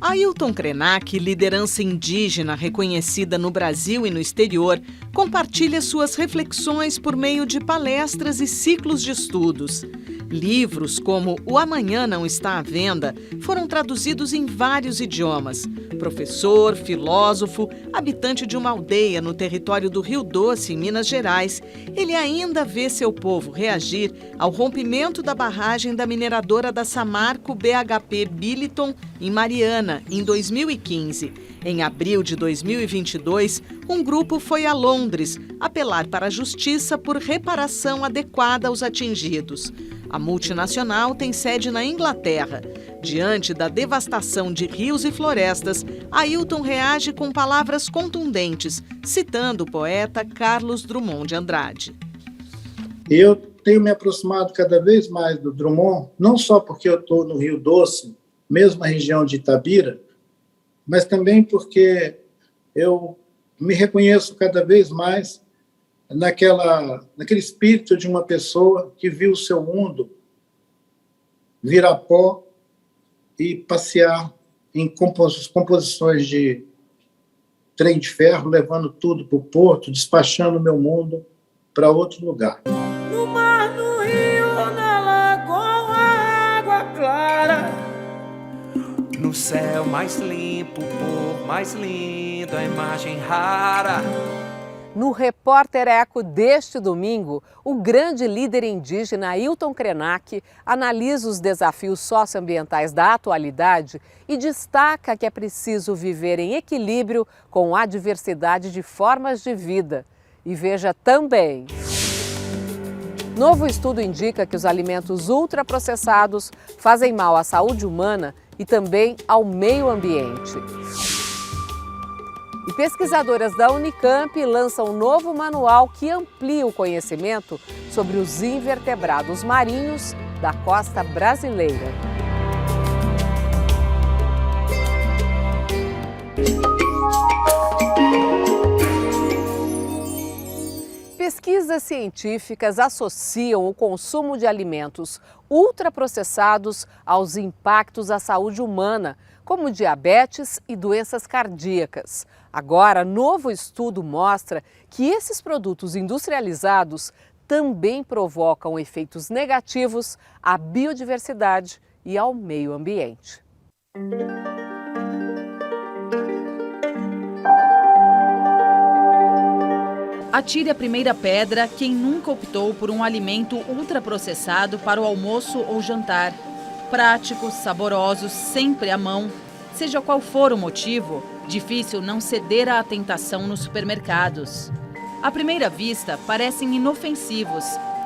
Ailton Krenak, liderança indígena reconhecida no Brasil e no exterior, compartilha suas reflexões por meio de palestras e ciclos de estudos. Livros como O Amanhã Não Está à Venda foram traduzidos em vários idiomas. Professor, filósofo, habitante de uma aldeia no território do Rio Doce, em Minas Gerais, ele ainda vê seu povo reagir ao rompimento da barragem da mineradora da Samarco BHP Billiton, em Mariana, em 2015. Em abril de 2022, um grupo foi a Londres apelar para a justiça por reparação adequada aos atingidos. A multinacional tem sede na Inglaterra. Diante da devastação de rios e florestas, Ailton reage com palavras contundentes, citando o poeta Carlos Drummond de Andrade. Eu tenho me aproximado cada vez mais do Drummond, não só porque eu estou no Rio Doce, mesmo na região de Itabira, mas também porque eu me reconheço cada vez mais naquele espírito de uma pessoa que viu o seu mundo virar pó e passear em composições de trem de ferro, levando tudo para o porto, despachando o meu mundo para outro lugar. No mar, no rio, na lagoa, água clara. No céu mais limpo, por mais lindo, a imagem rara. No Repórter Eco deste domingo, o grande líder indígena Ailton Krenak analisa os desafios socioambientais da atualidade e destaca que é preciso viver em equilíbrio com a diversidade de formas de vida. E veja também: novo estudo indica que os alimentos ultraprocessados fazem mal à saúde humana e também ao meio ambiente. E pesquisadoras da Unicamp lançam um novo manual que amplia o conhecimento sobre os invertebrados marinhos da costa brasileira. Pesquisas científicas associam o consumo de alimentos ultraprocessados aos impactos à saúde humana, como diabetes e doenças cardíacas. Agora, novo estudo mostra que esses produtos industrializados também provocam efeitos negativos à biodiversidade e ao meio ambiente. Atire a primeira pedra quem nunca optou por um alimento ultraprocessado para o almoço ou jantar. Práticos, saborosos, sempre à mão. Seja qual for o motivo, difícil não ceder à tentação nos supermercados. À primeira vista, parecem inofensivos,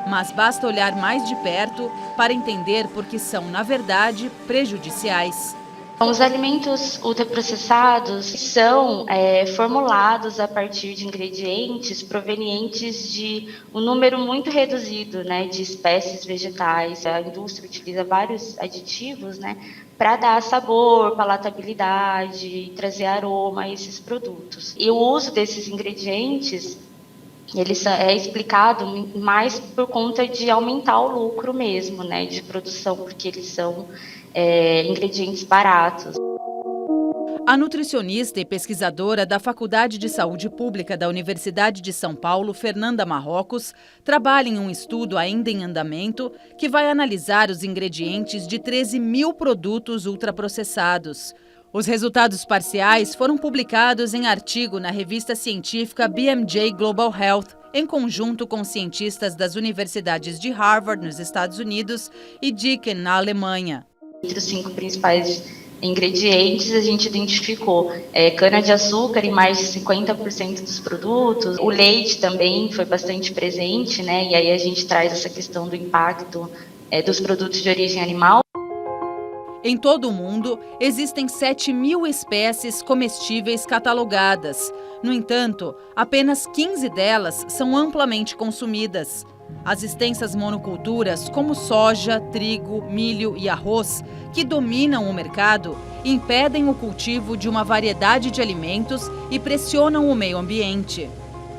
mas basta olhar mais de perto para entender por que são, na verdade, prejudiciais. Os alimentos ultraprocessados são formulados a partir de ingredientes provenientes de um número muito reduzido, de espécies vegetais. A indústria utiliza vários aditivos, para dar sabor, palatabilidade, trazer aroma a esses produtos. E o uso desses ingredientes, é explicado mais por conta de aumentar o lucro mesmo, de produção, porque eles são ingredientes baratos. A nutricionista e pesquisadora da Faculdade de Saúde Pública da Universidade de São Paulo, Fernanda Marrocos, trabalha em um estudo ainda em andamento que vai analisar os ingredientes de 13 mil produtos ultraprocessados. Os resultados parciais foram publicados em artigo na revista científica BMJ Global Health, em conjunto com cientistas das universidades de Harvard, nos Estados Unidos, e Deakin, na Alemanha. Entre os 5 principais ingredientes, a gente identificou cana-de-açúcar em mais de 50% dos produtos. O leite também foi bastante presente, e aí a gente traz essa questão do impacto dos produtos de origem animal. Em todo o mundo, existem 7 mil espécies comestíveis catalogadas. No entanto, apenas 15 delas são amplamente consumidas. As extensas monoculturas, como soja, trigo, milho e arroz, que dominam o mercado, impedem o cultivo de uma variedade de alimentos e pressionam o meio ambiente.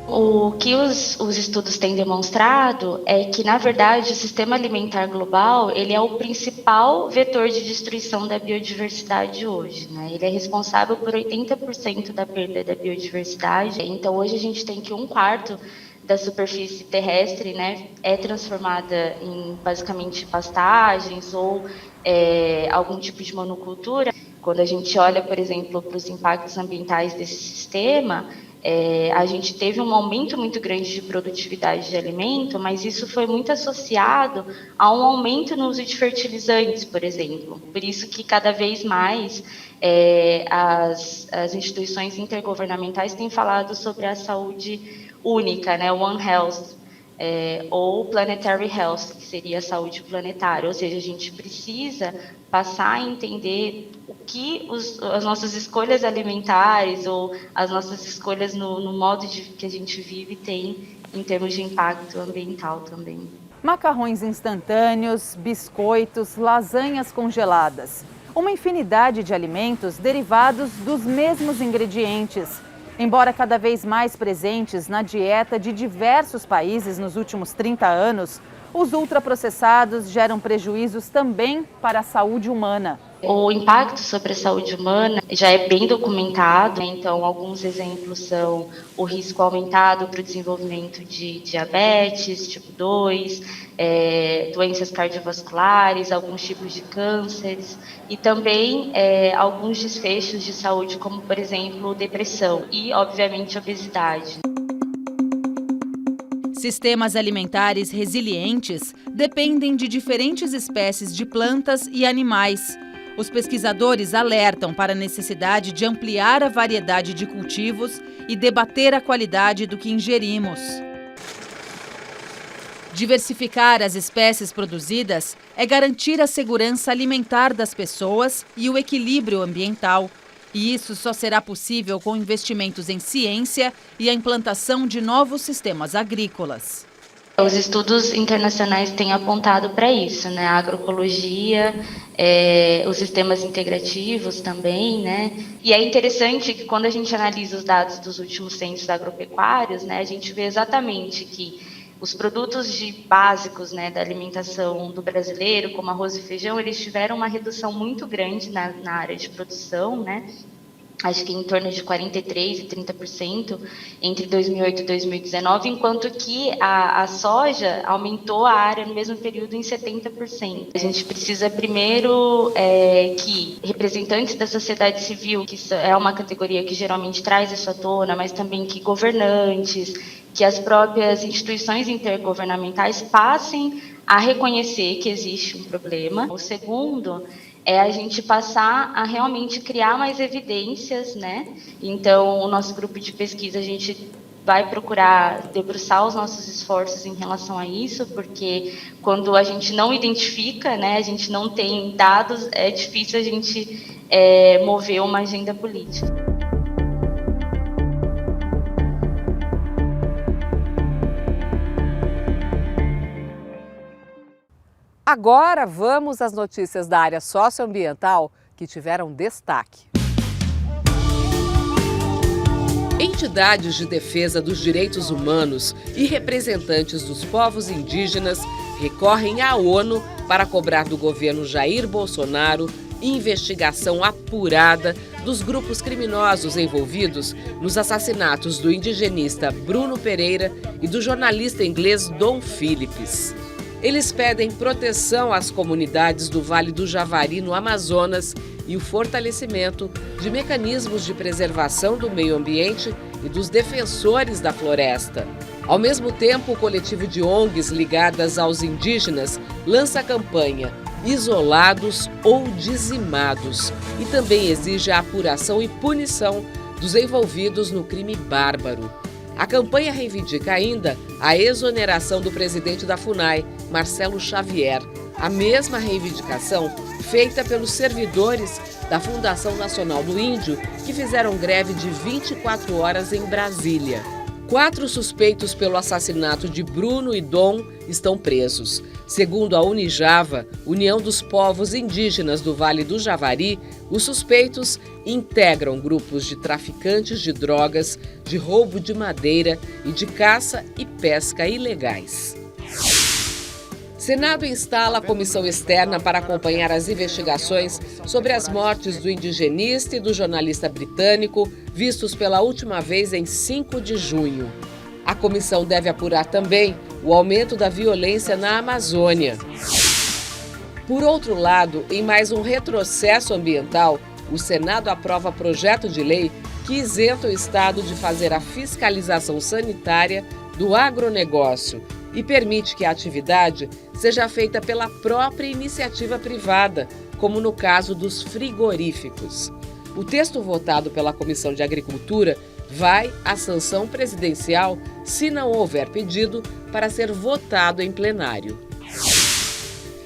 O que os estudos têm demonstrado é que, na verdade, o sistema alimentar global ele é o principal vetor de destruição da biodiversidade hoje, né? Ele é responsável por 80% da perda da biodiversidade. Então, hoje a gente tem que 1/4 da superfície terrestre, né, é transformada em, basicamente, pastagens ou algum tipo de monocultura. Quando a gente olha, por exemplo, para os impactos ambientais desse sistema, a gente teve um aumento muito grande de produtividade de alimento, mas isso foi muito associado a um aumento no uso de fertilizantes, por exemplo. Por isso que cada vez mais as instituições intergovernamentais têm falado sobre a saúde única, né, One Health, ou Planetary Health, que seria a saúde planetária. Ou seja, a gente precisa passar a entender o que as nossas escolhas alimentares ou as nossas escolhas no modo que a gente vive tem em termos de impacto ambiental também. Macarrões instantâneos, biscoitos, lasanhas congeladas. Uma infinidade de alimentos derivados dos mesmos ingredientes. Embora cada vez mais presentes na dieta de diversos países nos últimos 30 anos, os ultraprocessados geram prejuízos também para a saúde humana. O impacto sobre a saúde humana já é bem documentado, né? Então, alguns exemplos são o risco aumentado para o desenvolvimento de diabetes tipo 2, doenças cardiovasculares, alguns tipos de cânceres e também alguns desfechos de saúde, como, por exemplo, depressão e, obviamente, obesidade. Sistemas alimentares resilientes dependem de diferentes espécies de plantas e animais. Os pesquisadores alertam para a necessidade de ampliar a variedade de cultivos e debater a qualidade do que ingerimos. Diversificar as espécies produzidas é garantir a segurança alimentar das pessoas e o equilíbrio ambiental. E isso só será possível com investimentos em ciência e a implantação de novos sistemas agrícolas. Os estudos internacionais têm apontado para isso, né? A agroecologia, os sistemas integrativos também, né? E é interessante que quando a gente analisa os dados dos últimos censos agropecuários, né, a gente vê exatamente que os produtos básicos, né, da alimentação do brasileiro, como arroz e feijão, eles tiveram uma redução muito grande na área de produção, né? Acho que em torno de 43% e 30% entre 2008 e 2019, enquanto que a soja aumentou a área no mesmo período em 70%. A gente precisa primeiro que representantes da sociedade civil, que é uma categoria que geralmente traz isso à tona, mas também que governantes, que as próprias instituições intergovernamentais passem a reconhecer que existe um problema. O segundo é a gente passar a realmente criar mais evidências, né? Então, o nosso grupo de pesquisa, a gente vai procurar debruçar os nossos esforços em relação a isso, porque quando a gente não identifica, né, a gente não tem dados, é difícil a gente mover uma agenda política. Agora vamos às notícias da área socioambiental que tiveram destaque. Entidades de defesa dos direitos humanos e representantes dos povos indígenas recorrem à ONU para cobrar do governo Jair Bolsonaro investigação apurada dos grupos criminosos envolvidos nos assassinatos do indigenista Bruno Pereira e do jornalista inglês Dom Phillips. Eles pedem proteção às comunidades do Vale do Javari, no Amazonas, e o fortalecimento de mecanismos de preservação do meio ambiente e dos defensores da floresta. Ao mesmo tempo, o coletivo de ONGs ligadas aos indígenas lança a campanha Isolados ou Dizimados e também exige a apuração e punição dos envolvidos no crime bárbaro. A campanha reivindica ainda a exoneração do presidente da FUNAI, Marcelo Xavier, a mesma reivindicação feita pelos servidores da Fundação Nacional do Índio, que fizeram greve de 24 horas em Brasília. 4 suspeitos pelo assassinato de Bruno e Dom estão presos. Segundo a Unijava, União dos Povos Indígenas do Vale do Javari, os suspeitos integram grupos de traficantes de drogas, de roubo de madeira e de caça e pesca ilegais. Senado instala a comissão externa para acompanhar as investigações sobre as mortes do indigenista e do jornalista britânico, vistos pela última vez em 5 de junho. A comissão deve apurar também o aumento da violência na Amazônia. Por outro lado, em mais um retrocesso ambiental, o Senado aprova projeto de lei que isenta o Estado de fazer a fiscalização sanitária do agronegócio e permite que a atividade seja feita pela própria iniciativa privada, como no caso dos frigoríficos. O texto votado pela Comissão de Agricultura vai à sanção presidencial se não houver pedido para ser votado em plenário.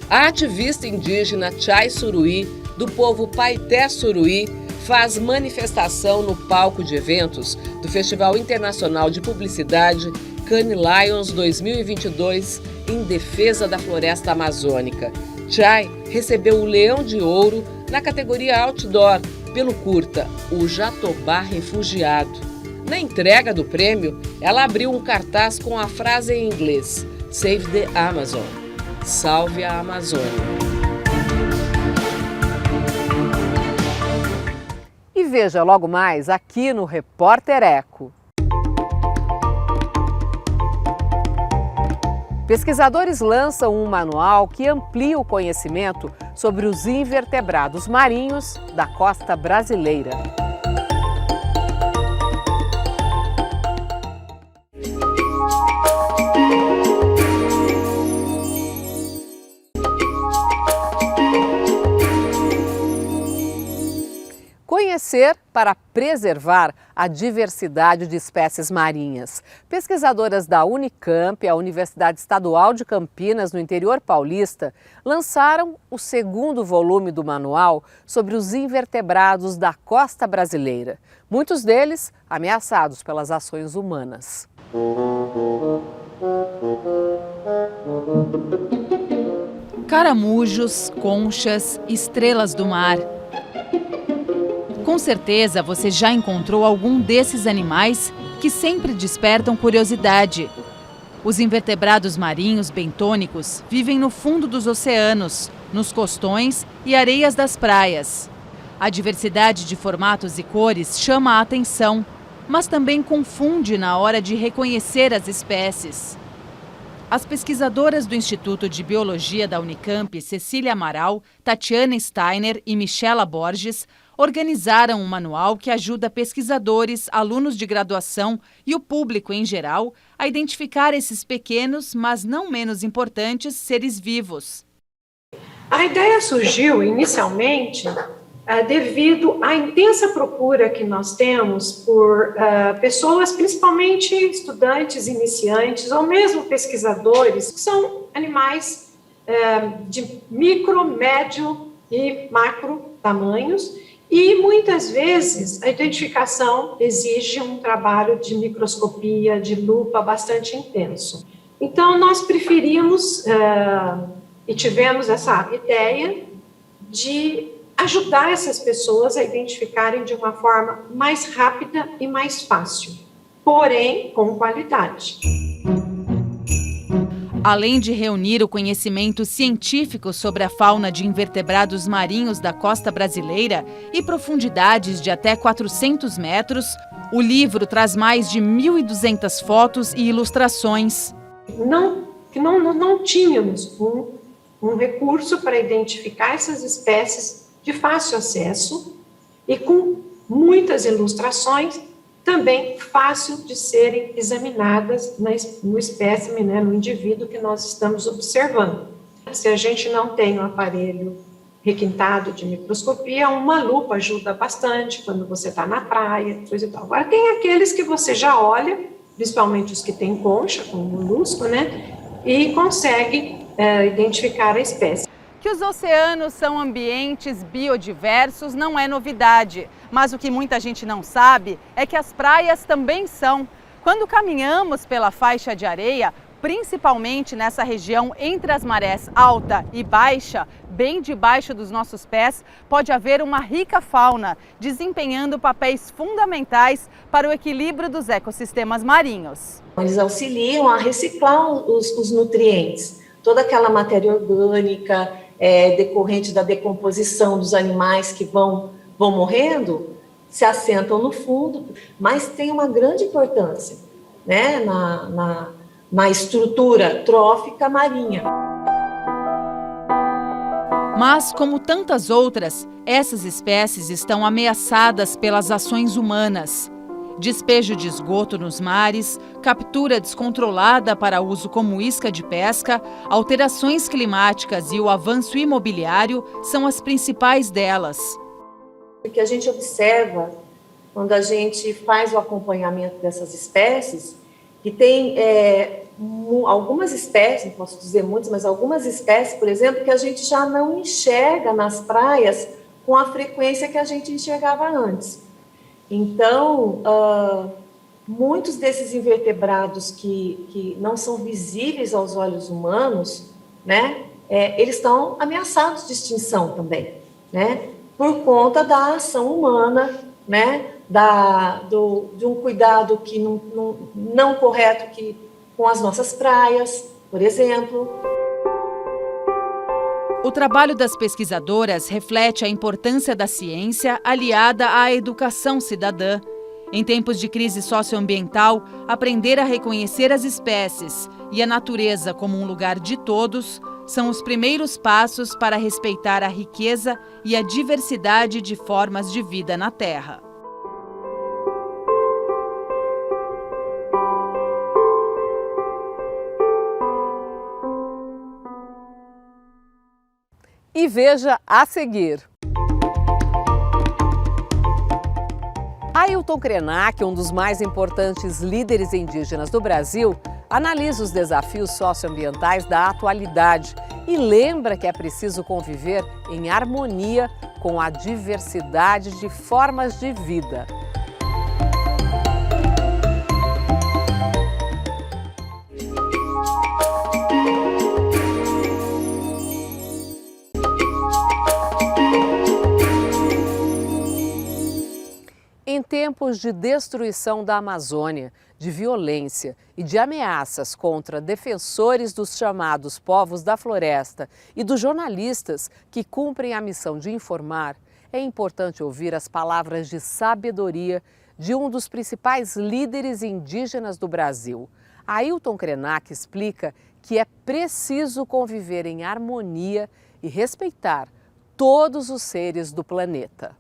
A ativista indígena Chay Suruí, do povo Paité Suruí, faz manifestação no palco de eventos do Festival Internacional de Publicidade Cannes Lions 2022 em defesa da floresta amazônica. Chay recebeu o Leão de Ouro na categoria Outdoor pelo curta O Jatobá Refugiado. Na entrega do prêmio, ela abriu um cartaz com a frase em inglês Save the Amazon, salve a Amazônia. E veja logo mais aqui no Repórter Eco. Pesquisadores lançam um manual que amplia o conhecimento sobre os invertebrados marinhos da costa brasileira. Conhecer para preservar a diversidade de espécies marinhas. Pesquisadoras da Unicamp, a Universidade Estadual de Campinas, no interior paulista, lançaram o 2º volume do manual sobre os invertebrados da costa brasileira, muitos deles ameaçados pelas ações humanas. Caramujos, conchas, estrelas do mar. Com certeza você já encontrou algum desses animais que sempre despertam curiosidade. Os invertebrados marinhos bentônicos vivem no fundo dos oceanos, nos costões e areias das praias. A diversidade de formatos e cores chama a atenção, mas também confunde na hora de reconhecer as espécies. As pesquisadoras do Instituto de Biologia da Unicamp, Cecília Amaral, Tatiana Steiner e Michela Borges, organizaram um manual que ajuda pesquisadores, alunos de graduação e o público em geral a identificar esses pequenos, mas não menos importantes, seres vivos. A ideia surgiu inicialmente devido à intensa procura que nós temos por pessoas, principalmente estudantes iniciantes ou mesmo pesquisadores, que são animais de micro, médio e macro tamanhos. E, muitas vezes, a identificação exige um trabalho de microscopia, de lupa bastante intenso. Então, nós preferimos e tivemos essa ideia de ajudar essas pessoas a identificarem de uma forma mais rápida e mais fácil, porém com qualidade. Além de reunir o conhecimento científico sobre a fauna de invertebrados marinhos da costa brasileira e profundidades de até 400 metros, o livro traz mais de 1.200 fotos e ilustrações. Não tínhamos um recurso para identificar essas espécies de fácil acesso e com muitas ilustrações, também fácil de serem examinadas no espécime, no indivíduo que nós estamos observando. Se a gente não tem um aparelho requintado de microscopia, uma lupa ajuda bastante quando você está na praia, coisa e tal. Agora, tem aqueles que você já olha, principalmente os que têm concha, com molusco, e consegue identificar a espécie. Que os oceanos são ambientes biodiversos não é novidade, mas o que muita gente não sabe é que as praias também são. Quando caminhamos pela faixa de areia, principalmente nessa região entre as marés alta e baixa, bem debaixo dos nossos pés, pode haver uma rica fauna, desempenhando papéis fundamentais para o equilíbrio dos ecossistemas marinhos. Eles auxiliam a reciclar os nutrientes, toda aquela matéria orgânica decorrente da decomposição dos animais que vão morrendo, se assentam no fundo, mas tem uma grande importância, né, na estrutura trófica marinha. Mas, como tantas outras, essas espécies estão ameaçadas pelas ações humanas. Despejo de esgoto nos mares, captura descontrolada para uso como isca de pesca, alterações climáticas e o avanço imobiliário são as principais delas. O que a gente observa quando a gente faz o acompanhamento dessas espécies, que tem algumas espécies, não posso dizer muitas, mas algumas espécies, por exemplo, que a gente já não enxerga nas praias com a frequência que a gente enxergava antes. Então, muitos desses invertebrados que não são visíveis aos olhos humanos, né, eles estão ameaçados de extinção também, né, por conta da ação humana, né, de um cuidado que não correto com as nossas praias, por exemplo. O trabalho das pesquisadoras reflete a importância da ciência aliada à educação cidadã. Em tempos de crise socioambiental, aprender a reconhecer as espécies e a natureza como um lugar de todos são os primeiros passos para respeitar a riqueza e a diversidade de formas de vida na Terra. E veja a seguir. Ailton Krenak, um dos mais importantes líderes indígenas do Brasil, analisa os desafios socioambientais da atualidade e lembra que é preciso conviver em harmonia com a diversidade de formas de vida. Em tempos de destruição da Amazônia, de violência e de ameaças contra defensores dos chamados povos da floresta e dos jornalistas que cumprem a missão de informar, é importante ouvir as palavras de sabedoria de um dos principais líderes indígenas do Brasil. Ailton Krenak explica que é preciso conviver em harmonia e respeitar todos os seres do planeta.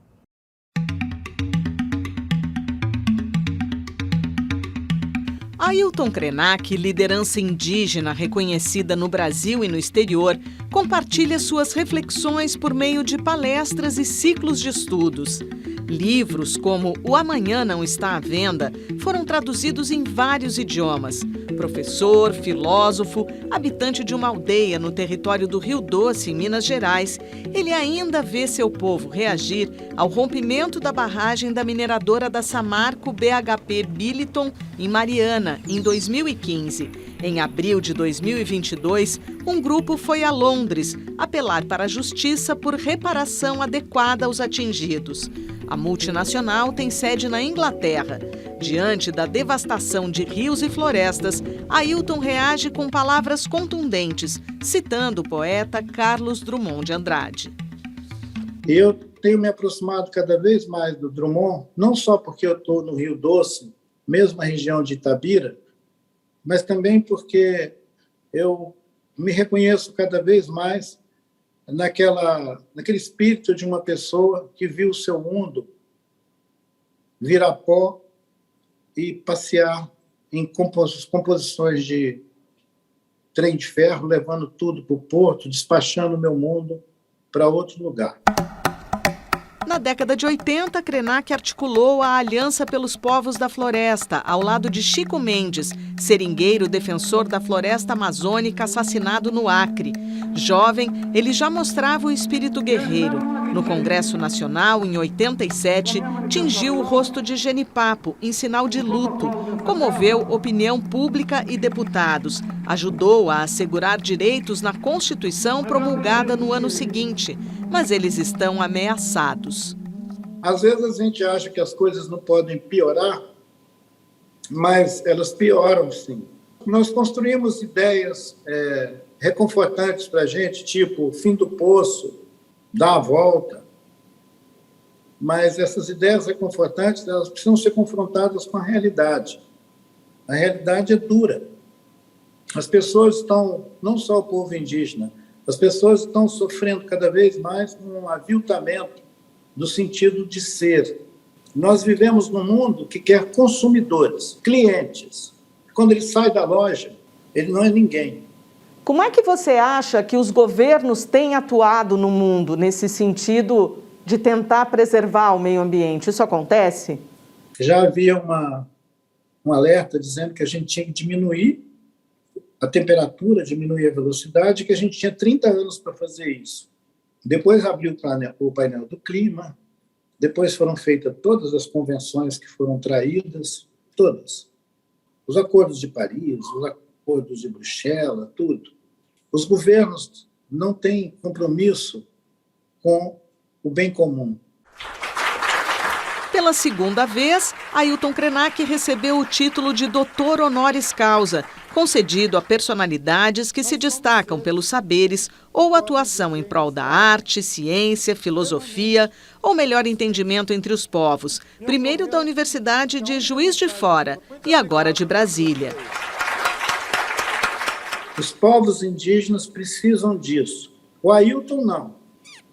Ailton Krenak, liderança indígena reconhecida no Brasil e no exterior, compartilha suas reflexões por meio de palestras e ciclos de estudos. Livros como O Amanhã Não Está à Venda foram traduzidos em vários idiomas. Professor, filósofo, habitante de uma aldeia no território do Rio Doce, em Minas Gerais, ele ainda vê seu povo reagir ao rompimento da barragem da mineradora da Samarco BHP Billiton, em Mariana, em 2015. Em abril de 2022, um grupo foi a Londres apelar para a justiça por reparação adequada aos atingidos. A multinacional tem sede na Inglaterra. Diante da devastação de rios e florestas, Ailton reage com palavras contundentes, citando o poeta Carlos Drummond de Andrade. Eu tenho me aproximado cada vez mais do Drummond, não só porque eu estou no Rio Doce, mesmo na região de Itabira, mas também porque eu me reconheço cada vez mais naquele espírito de uma pessoa que viu o seu mundo virar pó e passear em composições de trem de ferro, levando tudo para o porto, despachando o meu mundo para outro lugar. Na década de 80, Krenak articulou a Aliança pelos Povos da Floresta, ao lado de Chico Mendes, seringueiro defensor da floresta amazônica assassinado no Acre. Jovem, ele já mostrava o espírito guerreiro. No Congresso Nacional, em 87, tingiu o rosto de Genipapo, em sinal de luto. Comoveu opinião pública e deputados. Ajudou a assegurar direitos na Constituição promulgada no ano seguinte. Mas eles estão ameaçados. Às vezes a gente acha que as coisas não podem piorar, mas elas pioram, sim. Nós construímos ideias reconfortantes para a gente, tipo fim do poço, dar a volta. Mas essas ideias reconfortantes, elas precisam ser confrontadas com a realidade. A realidade é dura. As pessoas estão, não só o povo indígena, as pessoas estão sofrendo cada vez mais um aviltamento do sentido de ser. Nós vivemos num mundo que quer consumidores, clientes. Quando ele sai da loja, ele não é ninguém. Como é que você acha que os governos têm atuado no mundo nesse sentido de tentar preservar o meio ambiente? Isso acontece? Já havia um alerta dizendo que a gente tinha que diminuir a temperatura, diminuir a velocidade, que a gente tinha 30 anos para fazer isso. Depois abriu o painel do clima, depois foram feitas todas as convenções que foram traídas, todas. Os acordos de Paris, os acordos de Bruxelas, tudo. Os governos não têm compromisso com o bem comum. Pela segunda vez, Ailton Krenak recebeu o título de Doutor Honoris Causa, concedido a personalidades que se destacam pelos saberes ou atuação em prol da arte, ciência, filosofia ou melhor entendimento entre os povos, primeiro da Universidade de Juiz de Fora e agora de Brasília. Os povos indígenas precisam disso. O Ailton não.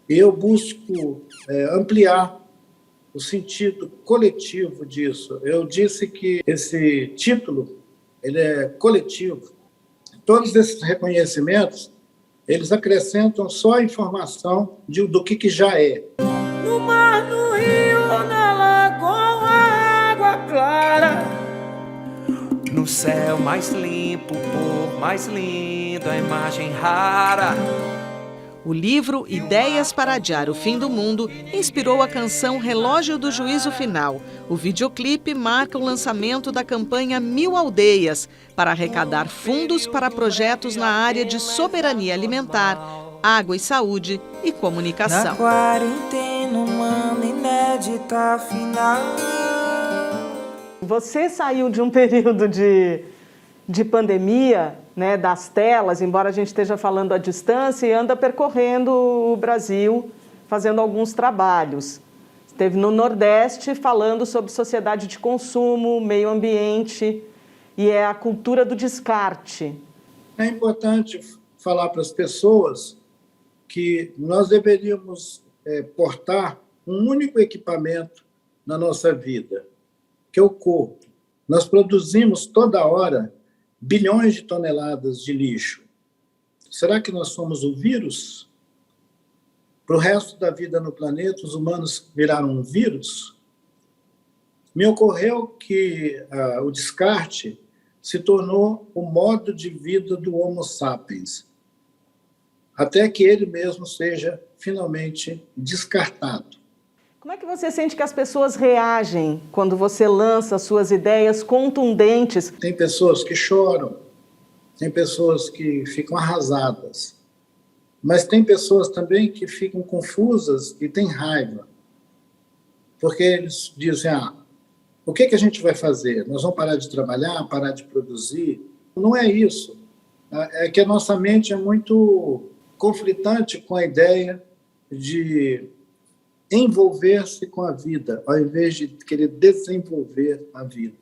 Eu busco ampliar o sentido coletivo disso. Eu disse que esse título ele é coletivo. Todos esses reconhecimentos, eles acrescentam só a informação do que já é. No mar, no rio, na lagoa, água clara. No céu mais limpo, por mais lindo, a imagem rara. O livro Ideias para Adiar o Fim do Mundo inspirou a canção Relógio do Juízo Final. O videoclipe marca o lançamento da campanha 1000 Aldeias, para arrecadar fundos para projetos na área de soberania alimentar, água e saúde e comunicação. Na quarentena humana inédita final. Você saiu de um período de pandemia, né, das telas, embora a gente esteja falando à distância, e anda percorrendo o Brasil, fazendo alguns trabalhos. Esteve no Nordeste falando sobre sociedade de consumo, meio ambiente, e é a cultura do descarte. É importante falar para as pessoas que nós deveríamos portar um único equipamento na nossa vida, que é o corpo. Nós produzimos toda hora bilhões de toneladas de lixo. Será que nós somos o vírus? Para o resto da vida no planeta, os humanos viraram um vírus? Me ocorreu que o descarte se tornou o modo de vida do Homo sapiens, até que ele mesmo seja finalmente descartado. Como é que você sente que as pessoas reagem quando você lança suas ideias contundentes? Tem pessoas que choram, tem pessoas que ficam arrasadas, mas tem pessoas também que ficam confusas e têm raiva, porque eles dizem, o que a gente vai fazer? Nós vamos parar de trabalhar, parar de produzir? Não é isso. É que a nossa mente é muito conflitante com a ideia de envolver-se com a vida, ao invés de querer desenvolver a vida.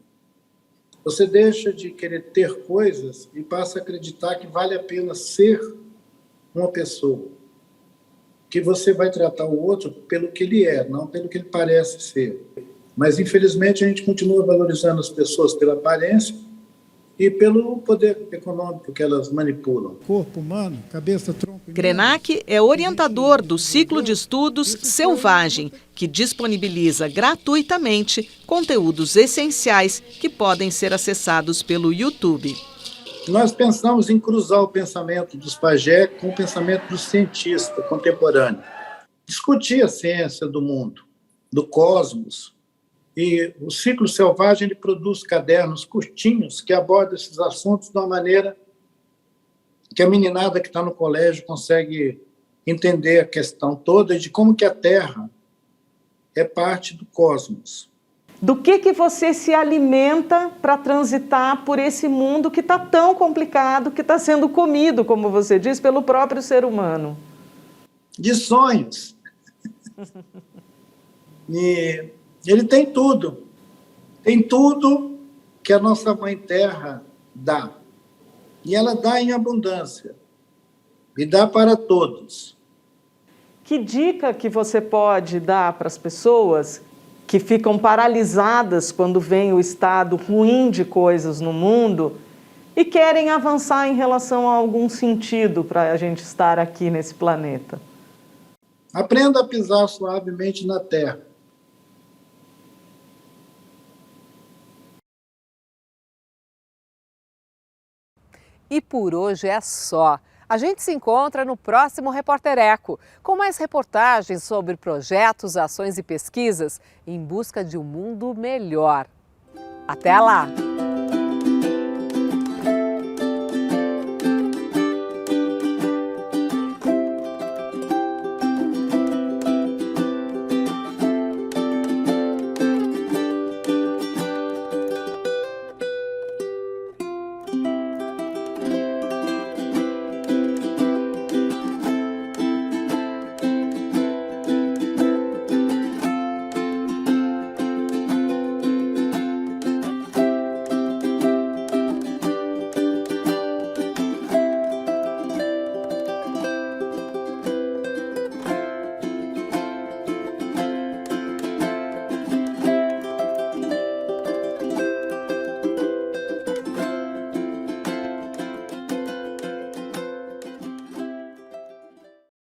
Você deixa de querer ter coisas e passa a acreditar que vale a pena ser uma pessoa, que você vai tratar o outro pelo que ele é, não pelo que ele parece ser. Mas, infelizmente, a gente continua valorizando as pessoas pela aparência e pelo poder econômico que elas manipulam. Corpo humano, cabeça, tronco, Krenak é orientador do ciclo de estudos Selvagem, que disponibiliza gratuitamente conteúdos essenciais que podem ser acessados pelo YouTube. Nós pensamos em cruzar o pensamento dos pajé com o pensamento do cientista contemporâneo. Discutir a ciência do mundo, do cosmos. E o Ciclo Selvagem ele produz cadernos curtinhos que abordam esses assuntos de uma maneira que a meninada que está no colégio consegue entender a questão toda e de como que a Terra é parte do cosmos. Do que você se alimenta para transitar por esse mundo que está tão complicado, que está sendo comido, como você diz, pelo próprio ser humano? De sonhos. E ele tem tudo que a nossa Mãe Terra dá. E ela dá em abundância, e dá para todos. Que dica que você pode dar para as pessoas que ficam paralisadas quando vem o estado ruim de coisas no mundo e querem avançar em relação a algum sentido para a gente estar aqui nesse planeta? Aprenda a pisar suavemente na terra. E por hoje é só. A gente se encontra no próximo Repórter Eco, com mais reportagens sobre projetos, ações e pesquisas em busca de um mundo melhor. Até lá!